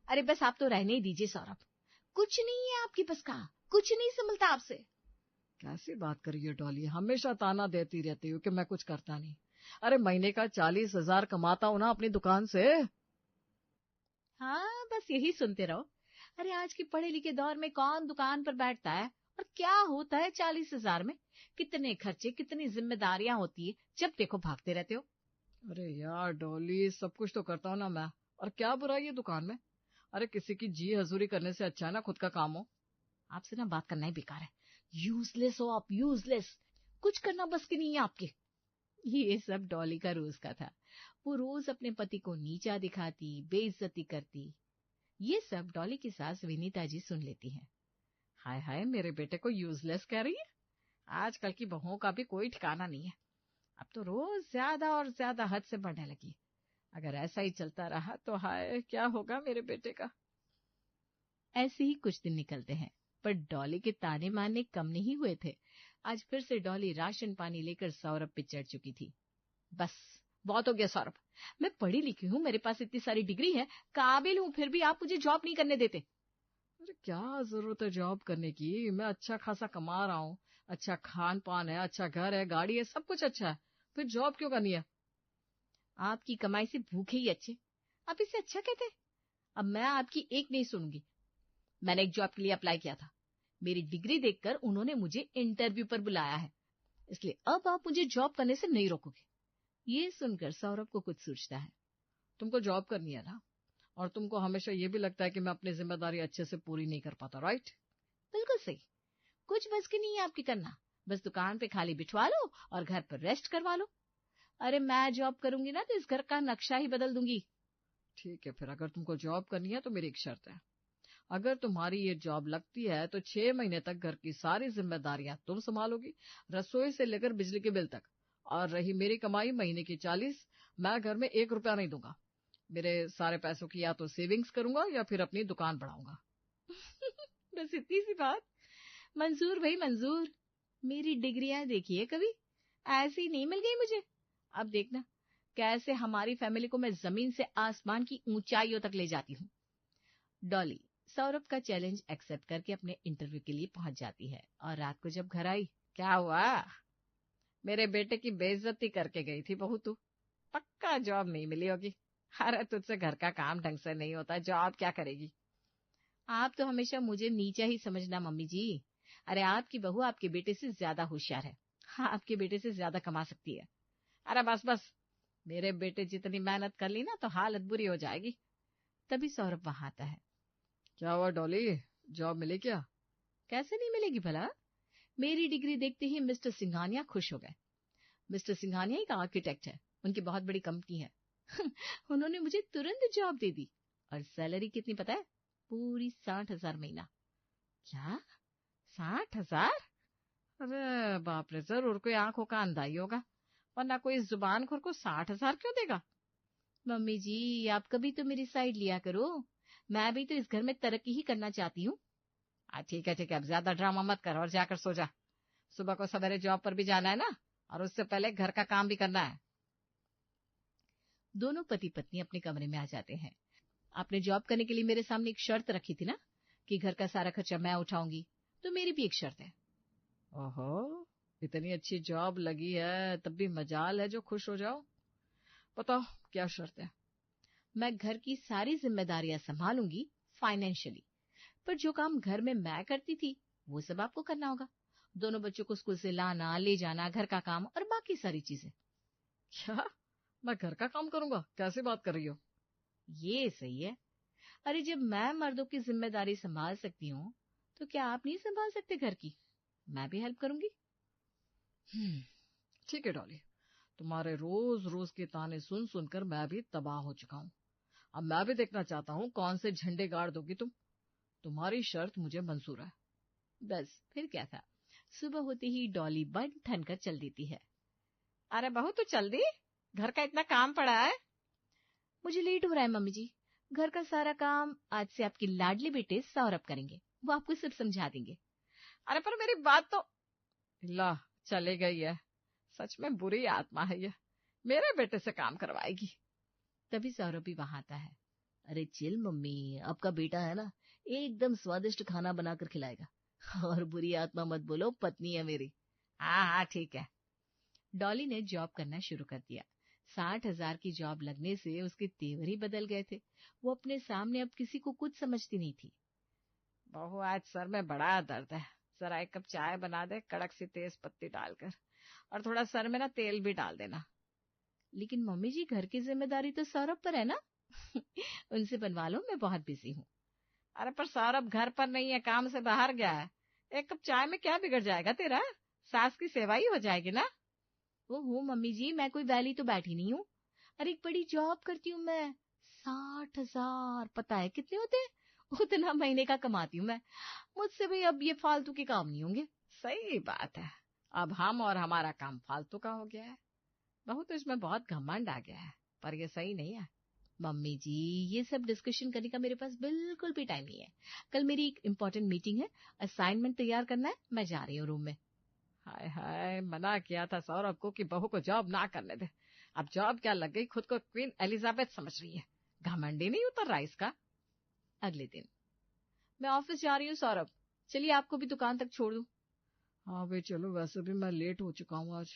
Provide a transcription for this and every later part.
अरे बस आप तो रहने ही दीजिए सौरभ, कुछ नहीं है आपकी बस का, कुछ नहीं संभलता आपसे। कैसी बात कर रही हो डॉली, हमेशा ताना देती रहती हो कि मैं कुछ करता नहीं। अरे महीने का 40,000 कमाता हूं ना अपनी दुकान से। हाँ बस यही सुनते रहो। अरे आज के पढ़े लिखे दौर में कौन दुकान पर बैठता है, और क्या होता है 40,000 में, कितने खर्चे कितनी जिम्मेदारियां होती है, जब देखो भागते रहते हो। अरे यार डॉली, सब कुछ तो करता हूं ना मैं, और क्या बुराई है दुकान में। अरे किसी की जी हजूरी करने से अच्छा है ना खुद का काम हो। आपसे ना बात करना ही बेकार है, यूजलेस हो आप, यूजलेस, कुछ करना बस की नहीं है आपके। ये सब डॉली का रोज का था। वो रोज अपने पति को नीचा दिखाती, बेइज्जती करती। ये सब डॉली की सास विनीता जी सुन लेती हैं। हाय हाय, मेरे बेटे को यूजलेस कह रही है। आजकल की बहुओं का भी कोई ठिकाना नहीं है। अब तो रोज ज्यादा और ज्यादा हद से बढ़ने लगी। अगर ऐसा ही चलता रहा तो हाय क्या होगा मेरे बेटे का। ऐसे ही कुछ दिन निकलते हैं, पर डॉली के ताने मारने कम नहीं हुए थे। आज फिर से डॉली राशन पानी लेकर सौरभ पे चढ़ चुकी थी। बस बहुत हो गया सौरभ, मैं पढ़ी लिखी हूँ, मेरे पास इतनी सारी डिग्री है, काबिल हूँ, फिर भी आप मुझे जॉब नहीं करने देते। अरे क्या जरूरत है जॉब करने की, मैं अच्छा खासा कमा रहा हूँ। अच्छा खान पान है, अच्छा घर है, गाड़ी है, सब कुछ अच्छा है, फिर जॉब क्यों करनी है। आपकी कमाई से भूखे ही अच्छे, आप इसे अच्छा कहते हैं। अब मैं आपकी एक नहीं सुनूंगी। मैंने एक जॉब के लिए अप्लाई किया था, मेरी डिग्री देखकर उन्होंने मुझे इंटरव्यू पर बुलाया है, इसलिए अब आप मुझे जॉब करने से नहीं रोकोगे। ये सुनकर सौरभ को कुछ सूझता है। तुमको जॉब करनी है ना, और तुमको हमेशा ये भी लगता है कि मैं अपनी जिम्मेदारी अच्छे से पूरी नहीं कर पाता, राइट। बिल्कुल सही, कुछ बस की नहीं है आपकी करना, बस दुकान पे खाली बिठवा लो और घर पर रेस्ट करवा लो। अरे मैं जॉब करूंगी ना तो इस घर का नक्शा ही बदल दूंगी। ठीक है, फिर अगर तुमको जॉब करनी है तो मेरी एक शर्त है। अगर तुम्हारी ये जॉब लगती है तो 6 महीने तक घर की सारी जिम्मेदारियां तुम संभालोगी, रसोई से लेकर बिजली के बिल तक। और रही मेरी कमाई महीने की 40, मैं घर में 1 रुपया नहीं दूंगा। मेरे सारे पैसों की या तो सेविंग्स करूंगा या फिर अपनी दुकान बढ़ाऊंगा। बस इतनी सी बात, मंजूर भाई मंजूर। मेरी डिग्रियां देखिए कभी, ऐसी नहीं मिल गई मुझे। अब देखना कैसे हमारी फैमिली को मैं जमीन से आसमान की ऊंचाइयों तक ले जाती हूँ। डॉली सौरभ का चैलेंज एक्सेप्ट करके अपने इंटरव्यू के लिए पहुंच जाती है, और रात को जब घर आई, क्या हुआ, मेरे बेटे की बेइज्जती करके गई थी बहू तू। पक्का जॉब नहीं मिली होगी। अरे तुझसे घर का काम ढंग से नहीं होता, जॉब क्या करेगी। आप तो हमेशा मुझे नीचा ही समझना मम्मी जी। अरे आपकी बहू आपके बेटे से ज्यादा होशियार है, हाँ आपके बेटे से ज्यादा कमा सकती है। अरे बस बस, मेरे बेटे जितनी मेहनत कर ली ना तो हालत बुरी हो जाएगी। तभी सौरभ वहां आता है। क्या हुआ डॉली, जॉब मिली क्या। कैसे नहीं मिलेगी भला, मेरी डिग्री देखते ही मिस्टर सिंघानिया खुश हो गए। मिस्टर सिंघानिया एक आर्किटेक्ट है, उनकी बहुत बड़ी कंपनी है। उन्होंने मुझे तुरंत जॉब दे दी, और सैलरी कितनी पता है, पूरी 60,000 महीना। क्या 60,000। अरे बाप रे, जरूर कोई आंखों का अंधा ही होगा, वरना कोई जुबान खोर को 60,000 क्यों देगा। मम्मी जी आप कभी तो मेरी साइड लिया करो, मैं भी तो इस घर में तरक्की ही करना चाहती हूँ। ठीक है ठीक है, अब ज्यादा ड्रामा मत कर और जाकर सो जा। सुबह को सवेरे जॉब पर भी जाना है ना, और उससे पहले घर का काम भी करना है। दोनों पति पत्नी अपने कमरे में आ जाते हैं। आपने जॉब करने के लिए मेरे सामने एक शर्त रखी थी ना, कि घर का सारा खर्चा मैं उठाऊंगी, तो मेरी भी एक शर्त है। ओहो, इतनी अच्छी जॉब लगी है तब भी मजाल है जो खुश हो जाओ। बताओ क्या शर्त है। मैं घर की सारी जिम्मेदारियां संभालूंगी फाइनेंशियली, पर जो काम घर में मैं करती थी वो सब आपको करना होगा। दोनों बच्चों को स्कूल से लाना ले जाना, घर का काम और बाकी सारी चीजें। क्या, मैं घर का काम करूंगा, कैसी बात कर रही हो। ये सही है। अरे जब मैं मर्दों की जिम्मेदारी संभाल सकती हूँ, तो क्या आप नहीं संभाल सकते घर की, मैं भी हेल्प करूंगी। ठीक है डॉली, तुम्हारे रोज रोज के ताने सुन सुनकर मैं भी तबाह हो चुका हूँ। अब मैं भी देखना चाहता हूँ कौन से झंडे गाड़ दोगी तुम। तुम्हारी शर्त मुझे मंजूर है। बस फिर क्या था, सुबह होते ही डॉली बन ठन कर चल देती है। अरे बहू तू चल दी, घर का इतना काम पड़ा है। मुझे लेट हो रहा है मम्मी जी, घर का सारा काम आज से आपके लाडले बेटे सौरभ करेंगे, वो आपको सब समझा देंगे। अरे पर मेरी बात तो, ला चले गई है, सच में बुरी आत्मा है ये, मेरे बेटे से काम करवाएगी। तभी सौरभ भी वहां आता है। अरे चिल मम्मी, आपका बेटा है ना, एकदम स्वादिष्ट खाना बनाकर खिलाएगा। और बुरी आत्मा मत बोलो, पत्नी है मेरी। हाँ हाँ ठीक है। डॉली ने जॉब करना शुरू कर दिया। 60,000 की जॉब लगने से उसके तेवर ही बदल गए थे। वो अपने सामने अब किसी को कुछ समझती नहीं थी। बहू आज सर में बड़ा दर्द है, जरा एक कप चाय बना दे कड़क सी तेज पत्ती डालकर, और थोड़ा सर में ना तेल भी डाल देना। लेकिन मम्मी जी, घर की जिम्मेदारी तो सौरभ पर है ना। उनसे बनवा लो, मैं बहुत बिजी हूँ। अरे पर सौरभ घर पर नहीं है, काम से बाहर गया है। एक कप चाय में क्या बिगड़ जाएगा तेरा, सास की सेवा ही हो जाएगी ना। ओहो मम्मी जी, मैं कोई वैली तो बैठी नहीं हूँ। अरे एक बड़ी जॉब करती हूँ मैं। 60,000 पता है कितने होते हैं? उतना महीने का कमाती हूँ मैं। मुझसे भाई अब ये फालतू के काम नहीं होंगे। सही बात है, अब हम और हमारा काम फालतू का हो गया है। बहू तो इसमें बहुत घमंड आ गया है, पर ये सही नहीं है। मम्मी जी, ये सब डिस्कशन करने का मेरे पास बिल्कुल भी टाइम नहीं है। कल मेरी एक इम्पोर्टेंट मीटिंग है, असाइनमेंट तैयार करना है, मैं जा रही हूँ रूम में। हाय हाय, मना किया था सौरभ को कि बहू को जॉब ना करने दे। अब जॉब क्या लग गई, खुद को क्वीन एलिजाबेथ समझ रही है। घमंडी नहीं उतर रहा इसका। अगले दिन, मैं ऑफिस जा रही हूँ सौरभ, चलिए आपको भी दुकान तक छोड़ दूं। हाँ भाई चलो, वैसे भी मैं लेट हो चुका हूँ आज।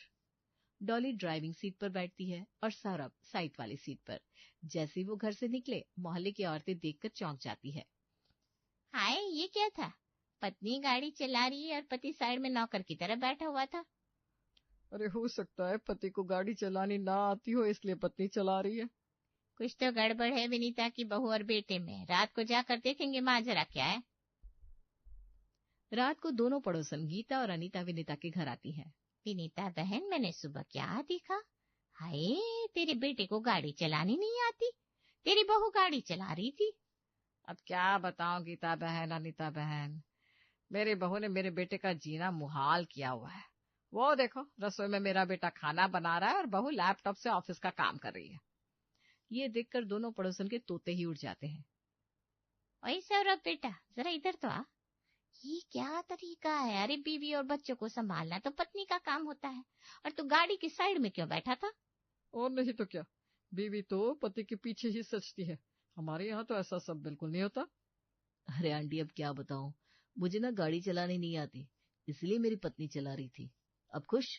डॉली ड्राइविंग सीट पर बैठती है और सौरभ साइड वाली सीट पर। जैसे ही वो घर से निकले, मोहल्ले की औरतें देखकर चौंक जाती है। हाय, ये क्या था? पत्नी गाड़ी चला रही है और पति साइड में नौकर की तरह बैठा हुआ था। अरे हो सकता है पति को गाड़ी चलानी ना आती हो, इसलिए पत्नी चला रही है। कुछ तो गड़बड़ है विनीता की बहू और बेटे में। रात को जाकर देखेंगे माजरा क्या है। रात को दोनों पड़ोसन गीता और अनीता विनीता के घर आती हैं। विनीता बहन, मैंने सुबह क्या देखा? हाय, तेरे बेटे को गाड़ी चलानी नहीं आती, तेरी बहू गाड़ी चला रही थी। अब क्या बताऊं गीता बहन, अनीता बहन, मेरी बहू ने मेरे बेटे का जीना मुहाल किया हुआ है। वो देखो, रसोई में मेरा बेटा खाना बना रहा है और बहू लैपटॉप से ऑफिस का काम कर रही है। ये देखकर दोनों पड़ोसन के तोते ही उड़ जाते हैं। ओए सौरभ बेटा, जरा इधर तो आ। ये क्या तरीका है? अरे बीवी और बच्चों को संभालना तो पत्नी का काम होता है, और तू गाड़ी की साइड में क्यों बैठा था? और नहीं तो क्या, बीवी तो पति के पीछे ही सचती है। हमारे यहाँ तो ऐसा सब बिल्कुल नहीं होता। अरे आंटी, अब क्या बताऊं, मुझे ना गाड़ी चलानी नहीं आती, इसलिए मेरी पत्नी चला रही थी। अब खुश?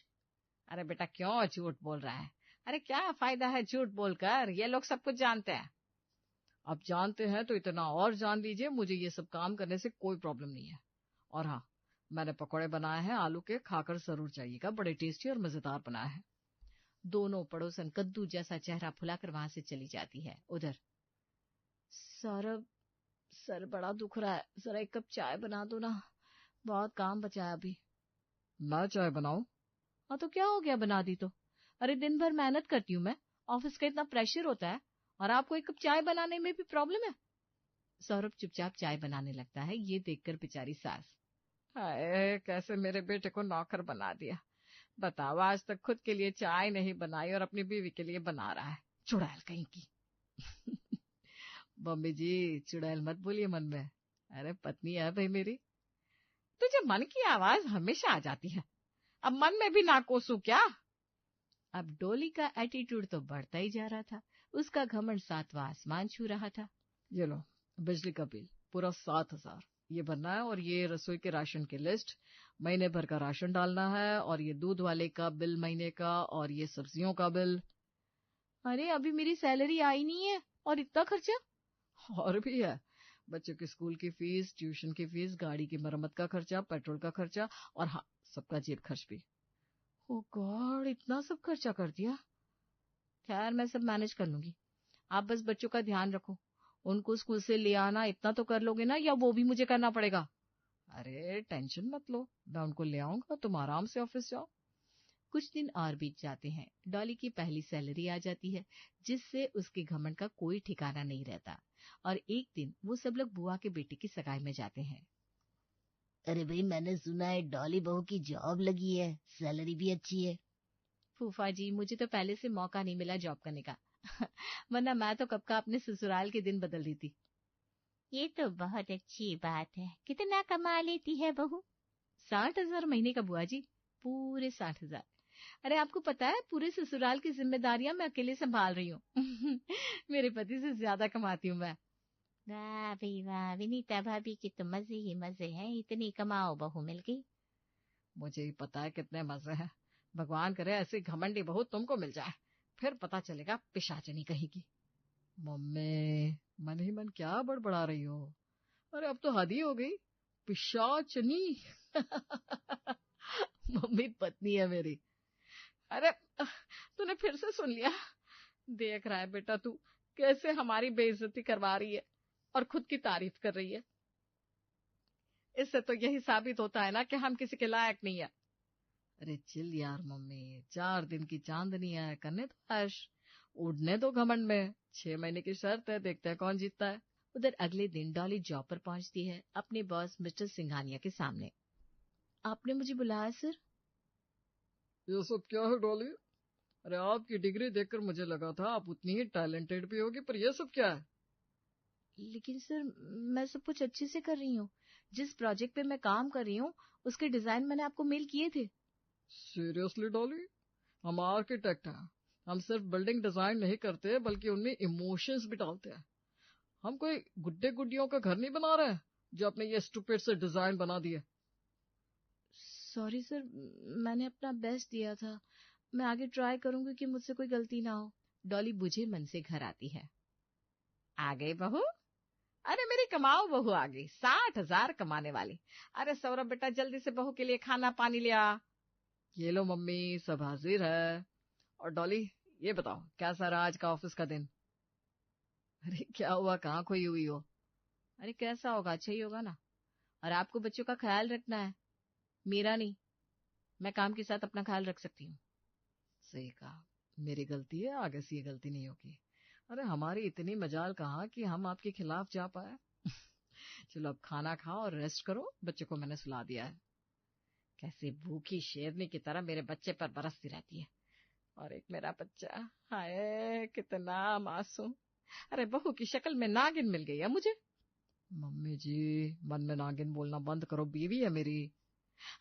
अरे बेटा, क्यों झूठ बोल रहा है? अरे क्या फायदा है झूठ बोलकर, ये लोग सब कुछ जानते हैं। अब जानते हैं तो इतना और जान लीजिए, मुझे ये सब काम करने से कोई प्रॉब्लम नहीं है। और हाँ, मैंने पकौड़े बनाए हैं आलू के, खाकर जरूर जाइएगा, बड़े टेस्टी और मजेदार बनाए हैं। दोनों पड़ोसन कद्दू जैसा चेहरा फुलाकर वहां से चली जाती है। उधर, सौरभ, सर बड़ा दुख रहा है, जरा एक कप चाय बना दो ना, बहुत काम बचा है अभी। मैं चाय बनाऊं? हाँ तो क्या हो गया, बना दी तो। अरे दिन भर मेहनत करती हूँ मैं, ऑफिस का इतना प्रेशर होता है, और आपको एक कप चाय बनाने में भी प्रॉब्लम है। सौरभ चुपचाप चाय बनाने लगता है। ये देखकर बेचारी सास, हाय कैसे मेरे बेटे को नौकर बना दिया। बताओ, आज तक खुद के लिए चाय नहीं बनाई और अपनी बीवी के लिए बना रहा है, चुड़ैल कहीं की। मम्मी जी, चुड़ैल मत बोलिए मन में, अरे पत्नी है भाई मेरी। तुझे मन की आवाज हमेशा आ जाती है, अब मन में भी ना कोसू क्या? अब डोली का एटीट्यूड तो बढ़ता ही जा रहा था, उसका घमंड सातवां आसमान छू रहा था। ये लो, बिजली का बिल पूरा 7,000 ये भरना है, और ये रसोई के राशन की लिस्ट, महीने भर का राशन डालना है, और ये दूध वाले का बिल महीने का, और ये सब्जियों का बिल। अरे अभी मेरी सैलरी आई नहीं है और इतना खर्चा? और भी है, बच्चों की स्कूल की फीस, ट्यूशन की फीस, गाड़ी की मरम्मत का खर्चा, पेट्रोल का खर्चा, और हाँ, सबका जेब खर्च भी। ओ गॉड, इतना सब खर्चा कर दिया। खैर, मैं सब मैनेज कर लूंगी, आप बस बच्चों का ध्यान रखो, उनको स्कूल से ले आना, इतना तो कर लोगे ना, या वो भी मुझे करना पड़ेगा? अरे टेंशन मत लो, मैं उनको ले आऊंगा, तुम आराम से ऑफिस जाओ। कुछ दिन और बीत जाते हैं। डॉली की पहली सैलरी आ जाती है, जिससे उसके घमंड का कोई ठिकाना नहीं रहता। और एक दिन वो सब लोग बुआ के बेटे की सगाई में जाते हैं। अरे भाई, मैंने सुना है डॉली बहू की जॉब लगी है, सैलरी भी अच्छी है। फूफा जी, मुझे तो पहले से मौका नहीं मिला जॉब करने का। वरना मैं तो कब का अपने ससुराल के दिन बदल दी थी। ये तो बहुत अच्छी बात है। कितना कमा लेती है बहू? 60,000 महीने का बुआ जी, पूरे 60,000। अरे आपको पता है, पूरे ससुराल की जिम्मेदारियां मैं अकेले संभाल रही हूँ। मेरे पति से ज्यादा कमाती हूँ मैं। वाह भाई वाह, विनीता भाभी की तो मजे ही मजे हैं, इतनी कमाओ बहू मिल गई। मुझे ही पता है कितने मजे हैं। भगवान करे ऐसी घमंडी बहू तुमको मिल जाए, फिर पता चलेगा पिशाचनी कहीं की। मम्मी, मन ही मन क्या बड़बड़ा रही हो? अरे अब तो हद ही हो गई, पिशाचनी। मम्मी पत्नी है मेरी। अरे तूने फिर से सुन लिया। देख रहा है बेटा तू कैसे हमारी बेइज्जती करवा रही है और खुद की तारीफ कर रही है। इससे तो यही साबित होता है ना कि हम किसी के लायक नहीं है। अरे चिल यार मम्मी, 4 दिन की चांदनी है, करने तो ऐश, उड़ने दो घमंड में। 6 महीने की शर्त है, देखते हैं कौन जीतता है। उधर अगले दिन डॉली जॉब पर पहुंचती है अपने बॉस मिस्टर सिंघानिया के सामने। आपने मुझे बुलाया सर? ये सब क्या है डॉली? अरे आपकी डिग्री देखकर मुझे लगा था आप उतनी ही टैलेंटेड भी होगी, पर ये सब क्या है? लेकिन सर मैं सब कुछ अच्छे से कर रही हूँ। जिस प्रोजेक्ट पे मैं काम कर रही हूँ उसके डिजाइन मैंने आपको मेल किए थे। सीरियसली डॉली? हम आर्किटेक्ट हैं, हम सिर्फ बिल्डिंग डिजाइन नहीं करते बल्कि उनमें इमोशंस भी डालते हैं। हम कोई गुड्डे गुड्डियों का घर नहीं बना रहे हैं जो अपने ये स्टूपिड से डिजाइन बना दिए। सॉरी सर, मैंने अपना बेस्ट दिया था। मैं आगे ट्राई करूंगी कि मुझसे कोई गलती ना हो। डॉली बुझे मन से घर आती है। आ गई बहू? अरे मेरी कमाओ बहू आ गई, 60,000 कमाने वाली। अरे सौरभ बेटा जल्दी से बहू के लिए खाना पानी ले आ। ये लो मम्मी, सब हाजिर है। और डॉली ये बताओ कैसा रहा आज का ऑफिस का दिन? अरे क्या हुआ, कहाँ खोई हुई हो? अरे कैसा होगा, अच्छा ही होगा ना। और आपको बच्चों का ख्याल रखना है, मेरा नहीं। मैं काम के साथ अपना ख्याल रख सकती हूँ। सही कहा, मेरी गलती है, आगे से ये गलती नहीं होगी। अरे हमारी इतनी मजाल कहाँ कि हम आपके खिलाफ जा पाए। चलो अब खाना खाओ और रेस्ट करो, बच्चे को मैंने सुला दिया है। कैसे भूखी शेरनी की तरह मेरे बच्चे पर बरसती रहती है। और एक मेरा बच्चा, हाय कितना मासूम। अरे बहू की शक्ल में नागिन मिल गई है मुझे। मम्मी जी, मन में नागिन बोलना बंद करो, बीवी है मेरी।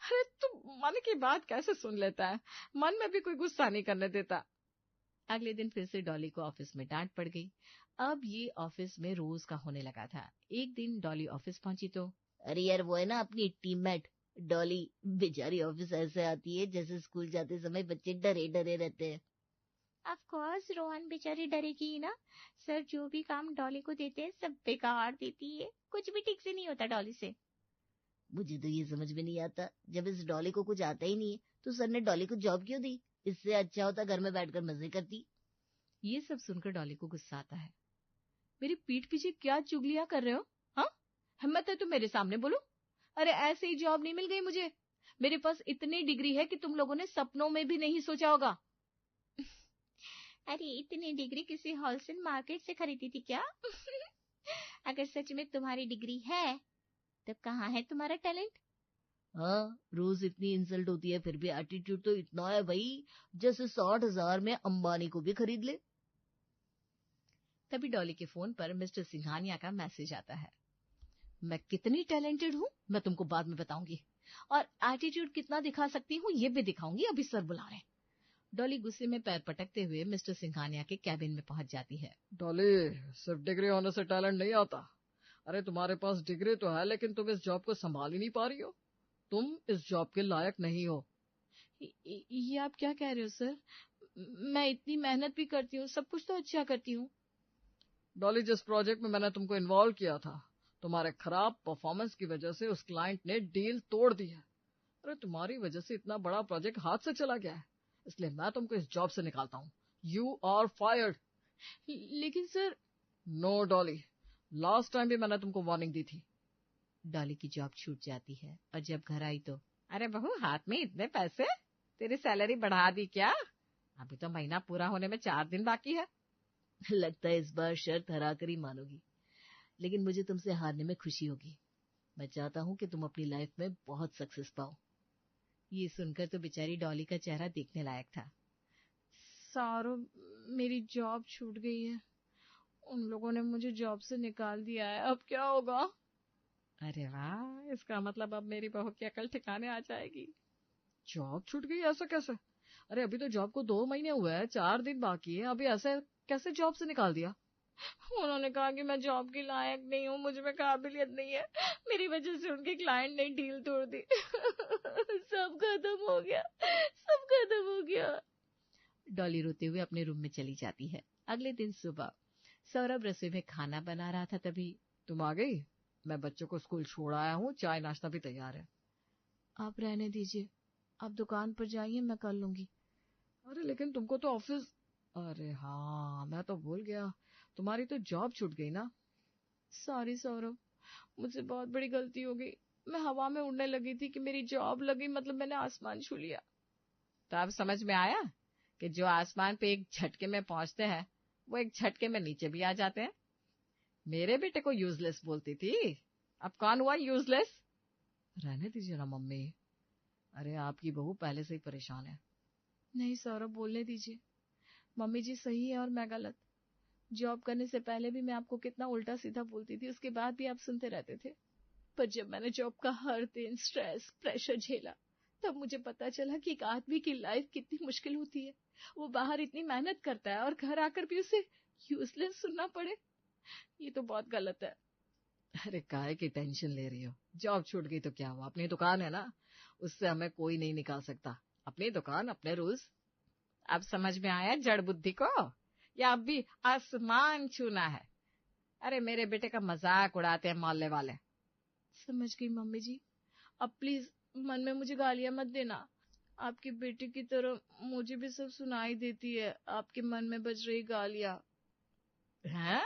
अरे तू मन की बात कैसे सुन लेता है, मन में भी कोई गुस्सा नहीं करने देता। अगले दिन फिर से डॉली को ऑफिस में डांट पड़ गई। अब ये ऑफिस में रोज का होने लगा था। एक दिन डॉली ऑफिस पहुंची तो, अरे यार वो है ना अपनी टीममेट डॉली, बेचारी ऑफिस ऐसे आती है जैसे स्कूल जाते समय बच्चे डरे डरे रहते हैं। ऑफ कोर्स रोहन बेचारी डरेगी ही ना। सर जो भी काम डॉली को देते हैं सब बेकार देती है, कुछ भी ठीक से नहीं होता डॉली से। मुझे तो ये समझ में नहीं आता, जब इस डॉली को कुछ आता ही नहीं है तो सर ने डॉली को जॉब क्यों दी? इससे अच्छा होता घर में बैठकर मजे करती। ये सब सुनकर डॉली को गुस्सा आता है। मेरी पीठ पीछे क्या चुगलियां कर रहे हो? हाँ, हिम्मत है तो मेरे सामने बोलो। अरे ऐसे ही जॉब नहीं मिल गई मुझे, मेरे पास इतनी डिग्री है कि तुम लोगों ने सपनों में भी नहीं सोचा होगा। अरे इतनी डिग्री किसी होलसेल मार्केट से खरीदी थी क्या? अगर सच में तुम्हारी डिग्री है तो कहाँ है तुम्हारा टैलेंट? हाँ, रोज इतनी इंसल्ट होती है फिर भी एटीट्यूड तो इतना है भाई, जैसे 60,000 में अंबानी को भी खरीद ले। तभी डॉली के फोन पर मिस्टर सिंघानिया का मैसेज आता है। मैं कितनी टैलेंटेड हूँ मैं तुमको बाद में बताऊंगी, और एटीट्यूड कितना दिखा सकती हूँ ये भी दिखाऊंगी, अभी सर बुला रहे हैं। डॉली गुस्से में पैर पटकते हुए मिस्टर सिंघानिया के कैबिन में पहुंच जाती है। डॉली, सिर्फ डिग्री होने से टैलेंट नहीं आता। अरे तुम्हारे पास डिग्री तो है लेकिन तुम इस जॉब को संभाल ही नहीं पा रही हो, तुम इस जॉब के लायक नहीं हो। ये आप क्या कह रहे हो सर? मैं इतनी मेहनत भी करती हूँ, सब कुछ तो अच्छा करती हूँ। डॉली, जिस प्रोजेक्ट में मैंने तुमको इन्वॉल्व किया था, तुम्हारे खराब परफॉर्मेंस की वजह से उस क्लाइंट ने डील तोड़ दी है। अरे तुम्हारी वजह से इतना बड़ा प्रोजेक्ट हाथ से चला गया है, इसलिए मैं तुमको इस जॉब से निकालता हूँ। You are fired. लेकिन sir. No Dolly, last time भी मैंने तुमको वार्निंग दी थी। डॉली की जॉब छूट जाती है और जब घर आई तो, अरे बहू हाथ में इतने पैसे, तेरी सैलरी बढ़ा दी क्या? अभी तो महीना पूरा होने में 4 दिन बाकी है। लगता है इस बार शर्त हरा कर ही मानोगी, लेकिन मुझे तुमसे हारने में खुशी होगी। मैं चाहता हूँ कि तुम अपनी लाइफ में बहुत सक्सेस पाओ। ये सुनकर तो बेचारी डॉली का चेहरा देखने लायक था। सारो, मेरी जॉब छूट गई है, उन लोगों ने मुझे जॉब से निकाल दिया है, अब क्या होगा? अरे वाह, इसका मतलब अब मेरी बहू की अकल ठिकाने आ जाएगी। जॉब छूट गई, ऐसा कैसे? अरे अभी तो जॉब को 2 महीने हुए हैं, 4 दिन बाकी है, अभी ऐसे कैसे जॉब से निकाल दिया? उन्होंने कहा कि मैं जॉब के लायक नहीं हूँ, मुझ में काबिलियत नहीं है, मेरी वजह से उनके क्लाइंट ने डील तोड़ दी। सब खत्म हो गया, सब खत्म हो गया। डॉली रोते हुए अपने रूम में चली जाती है। अगले दिन सुबह सौरभ रसोई में खाना बना रहा था, तभी तुम आ गई? मैं बच्चों को स्कूल छोड़ आया हूँ, चाय नाश्ता भी तैयार है। आप रहने दीजिए, आप दुकान पर जाइए, मैं कर लूंगी। अरे लेकिन तुमको तो ऑफिस। अरे हाँ, मैं तो भूल गया, तुम्हारी तो जॉब छूट गई ना। सॉरी सौरभ, मुझसे बहुत बड़ी गलती हो गई। मैं हवा में उड़ने लगी थी कि मेरी जॉब लगी, मतलब मैंने आसमान छू लिया। तो अब समझ में आया कि जो आसमान पे एक झटके में पहुंचते हैं वो एक झटके में नीचे भी आ जाते हैं। मेरे बेटे को यूजलेस बोलती थी, अब कौन हुआ यूजलेस? रहने दीजिए ना मम्मी, अरे आपकी बहू पहले से ही परेशान है। नहीं सौरभ, बोलने दीजिए। मम्मी जी सही है और मैं गलत। जॉब करने से पहले भी मैं आपको कितना उल्टा सीधा बोलती थी, उसके बाद भी आप सुनते रहते थे। पर जब मैंने जॉब का हर दिन स्ट्रेस प्रेशर झेला, तब मुझे पता चला कि एक आदमी की लाइफ कितनी मुश्किल होती है। वो बाहर इतनी मेहनत करता है और घर आकर भी उसे यूजलेस सुनना पड़े, ये तो बहुत गलत है। अरे काहे की टेंशन ले रही हो? जॉब छूट गई तो क्या हुआ, अपनी दुकान है ना, उससे हमें कोई नहीं निकाल सकता। अपनी दुकान, अपने रूल्स। अब समझ में आया जड़ बुद्धि को, या अब भी आसमान छूना है? अरे मेरे बेटे का मजाक उड़ाते हैं मोहल्ले वाले। समझ गई मम्मी जी, अब प्लीज मन में मुझे गालियां मत देना। आपकी बेटी की तरह मुझे भी सब सुनाई देती है, आपके मन में बज रही गालियां। हैं?